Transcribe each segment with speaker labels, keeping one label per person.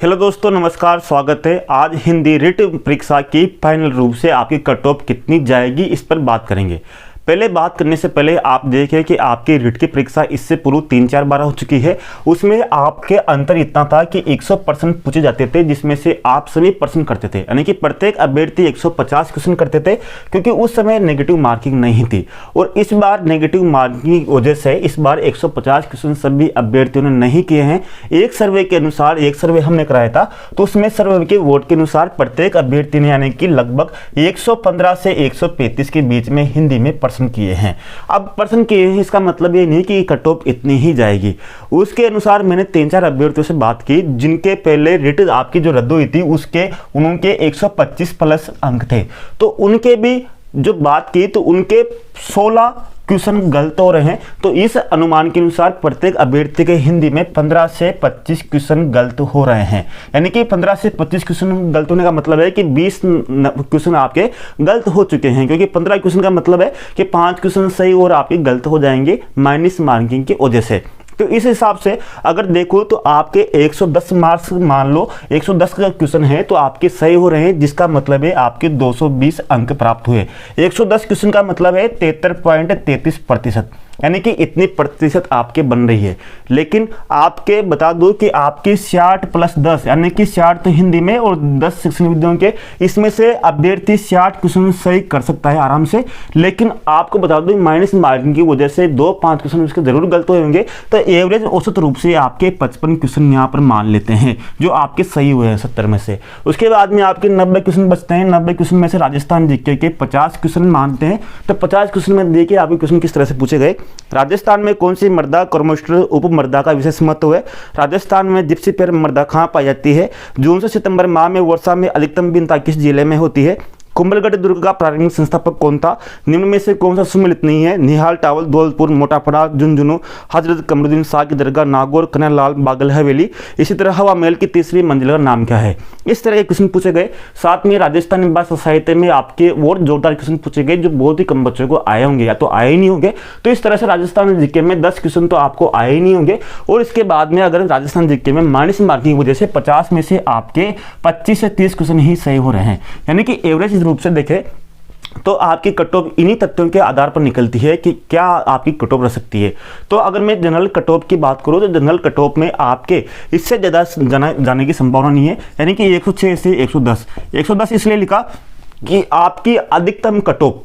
Speaker 1: Hello दोस्तों, नमस्कार, स्वागत है। आज हिंदी रिट परीक्षा की फाइनल रूप से आपकी कट ऑफ कितनी जाएगी इस पर बात करेंगे। पहले बात करने से पहले आप देखें कि आपकी रिट की परीक्षा इससे पूर्व 3-4 बार हो चुकी है। उसमें आपके अंतर इतना था कि 100% पूछे जाते थे, जिसमें से आप सभी प्रश्न करते थे, यानी कि प्रत्येक अभ्यर्थी 150 क्वेश्चन करते थे, क्योंकि उस समय नेगेटिव मार्किंग नहीं थी। और इस बार नेगेटिव मार्किंग की वजह से इस बार 150 क्वेश्चन सभी अभ्यर्थियों ने नहीं किए हैं। एक सर्वे के अनुसार, एक सर्वे हमने कराया था, तो उसमें सर्वे के वोट के अनुसार प्रत्येक अभ्यर्थी ने यानी कि लगभग 115 से 135 के बीच में हिंदी में प्रश्न किए हैं। अब प्रश्न किए हैं, इसका मतलब ये नहीं कि कट ऑफ इतनी ही जाएगी। उसके अनुसार मैंने 3-4 अभ्यर्थियों से बात की जिनके पहले रिट आपकी जो रद्द हुई थी उसके उनके 125 प्लस अंक थे, तो उनके भी जो बात की तो उनके 16 क्वेश्चन गलत हो रहे हैं। तो इस अनुमान के अनुसार प्रत्येक अभ्यर्थी के हिंदी में 15 से 25 क्वेश्चन गलत हो रहे हैं, यानी कि 15 से 25 क्वेश्चन गलत होने का मतलब है कि 20 क्वेश्चन आपके गलत हो चुके हैं, क्योंकि 15 क्वेश्चन का मतलब है कि 5 क्वेश्चन सही और आपके गलत हो जाएंगे माइनस मार्किंग की वजह से। तो इस हिसाब से अगर देखो तो आपके 110 मार्क्स, मान लो 110 का क्वेश्चन है तो आपके सही हो रहे हैं, जिसका मतलब है आपके 220 अंक प्राप्त हुए। 110 क्वेश्चन का मतलब है 73.33%, यानी कि इतनी प्रतिशत आपके बन रही है। लेकिन आपके बता दो कि आपकी 60 + 10 यानी कि 60 तो हिंदी में और 10 शिक्षण विधियों के, इसमें से अभ्यर्थी 60 क्वेश्चन सही कर सकता है आराम से। लेकिन आपको बता दो माइनस मार्किंग की वजह से 2-5 क्वेश्चन उसके जरूर गलत होंगे, तो एवरेज औसत रूप से आपके 55 क्वेश्चन यहाँ पर मान लेते हैं जो आपके सही हुए हैं 70 में से। उसके बाद में आपके 90 क्वेश्चन बचते हैं। 90 क्वेश्चन में से राजस्थान जीके के 50 क्वेश्चन मानते हैं। तो 50 क्वेश्चन में देखिए आपके क्वेश्चन किस तरह से पूछे गए। राजस्थान में कौन सी मृदा क्रमोस्टर उपमृदा का विशेष महत्व है? राजस्थान में जिप्सी मृदा कहाँ पाई जाती है? जून से सितंबर माह में वर्षा में अधिकतम भिन्नता किस जिले में होती है? कुंभलगढ़ दुर्ग का प्रारंभिक संस्थापक कौन था? निम्न में से कौन सा सुमेलित नहीं है? निहाल टावल, धौलपुर, मोटापड़ा, झुंझुनू, हजरत कमरुद्दीन शाह की दरगाह, नागौर, कन्हैयालाल, बागल हवेली। इसी तरह हवा महल की तीसरी मंजिल का नाम क्या है? इस तरह के क्वेश्चन पूछे गए। साथ में राजस्थानी भाषा साहित्य में आपके और जोरदार क्वेश्चन पूछे गए जो बहुत ही कम बच्चों को आए होंगे या तो आए ही नहीं होंगे। तो इस तरह से राजस्थान जीके में 10 क्वेश्चन तो आपको आए ही नहीं होंगे। और इसके बाद में अगर राजस्थान जीके में माइनस मार्किंग की वजह से 50 में से आपके 25 से 30 क्वेश्चन ही सही हो रहे हैं, यानी कि एवरेज रूप से देखें तो आपकी कट ऑफ इन्हीं तथ्यों के आधार पर निकलती है कि क्या आपकी कट ऑफ रह सकती है। तो अगर मैं जनरल कट ऑफ की बात करूं तो जनरल कट ऑफ में आपके इससे ज़्यादा जाने की संभावना नहीं है, यानी कि 106 से 110। 110 इसलिए लिखा कि आपकी अधिकतम कट ऑफ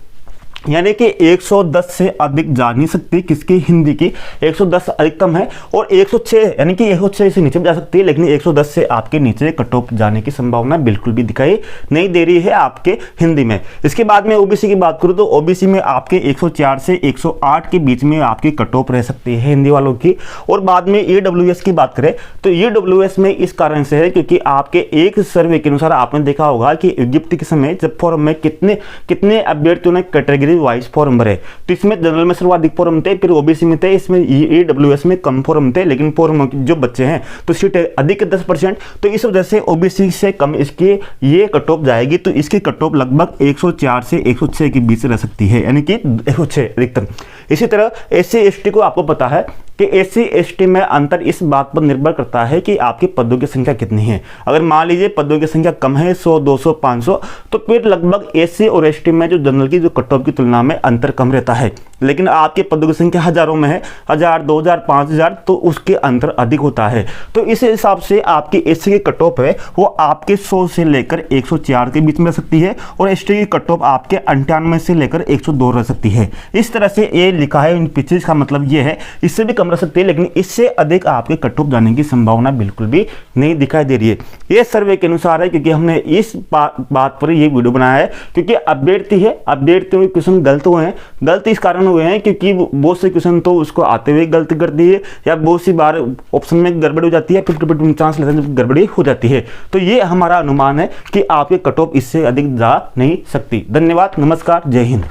Speaker 1: यानी कि 110 से अधिक जा नहीं सकती, किसकी? हिंदी की। 110 अधिकतम है और 106 यानी कि 106 से नीचे भी जा सकती है, लेकिन 110 से आपके नीचे कट ऑफ जाने की संभावना बिल्कुल भी दिखाई नहीं दे रही है आपके हिंदी में। इसके बाद में ओबीसी की बात करूं तो ओबीसी में आपके 104 से 108 के बीच में आपकी कट ऑफ रह सकती है हिंदी वालों की। और बाद में ईडब्ल्यूएस की बात करें तो ईडब्ल्यूएस में इस कारण से है क्योंकि आपके एक सर्वे के अनुसार आपने देखा होगा कि विज्ञप्ति के समय जब फॉर्म में कितने अभ्यर्थियों ने कैटेगरी वाइज फॉर्म भरे, तो इसमें जनरल में सर्वाधिक फॉर्म थे, फिर ओबीसी में थे, इसमें ईडब्ल्यूएस में कम फॉर्म थे, लेकिन फॉर्म जो बच्चे हैं तो सीट अधिक 10%। तो इस वजह से ओबीसी से कम इसकी ये कट ऑफ जाएगी, तो इसकी कट ऑफ लगभग 104 से 106 के बीच रह सकती है, यानी कि 106 अधिकतम। इसी तरह एससी एसटी को आपको पता है कि एससी एसटी में अंतर इस बात पर निर्भर करता है कि आपकी पदों की संख्या कितनी है। अगर मान लीजिए पदों की संख्या कम है 100, 200, 500, तो फिर लगभग एससी और एसटी में जो जनरल की जो कट ऑफ की तुलना में अंतर कम रहता है। लेकिन आपके पदों की संख्या हजारों में है, 1000, 2000, 5000, तो उसके अंतर अधिक होता है। तो इस हिसाब से आपकी एससी की कट ऑफ है वो आपके 100 से लेकर 104 के बीच में रह सकती है और एसटी की कट ऑफ आपके 98 से लेकर 102 रह सकती है। इस तरह से ये लिखा है इन पीछे का मतलब ये है, इससे भी कम रह सकती है, लेकिन इससे अधिक आपके कट ऑफ जाने की संभावना बिल्कुल भी नहीं दिखाई दे रही है। ये सर्वे के अनुसार है, क्योंकि हमने इस बात पर ये वीडियो बनाया है क्योंकि अभ्यर्थी है, अभ्यर्थियों के क्वेश्चन गलत हुए हैं। गलत इस कारण हुए हैं क्योंकि बहुत से क्वेश्चन तो उसको आते हुए गलती कर दी है, या बहुत सी बार ऑप्शन में गड़बड़ी हो जाती है, 50% चांस लेते हैं गड़बड़ी हो जाती है। तो ये हमारा अनुमान है कि आपके कट ऑफ इससे अधिक जा नहीं सकती। धन्यवाद, नमस्कार, जय हिंद।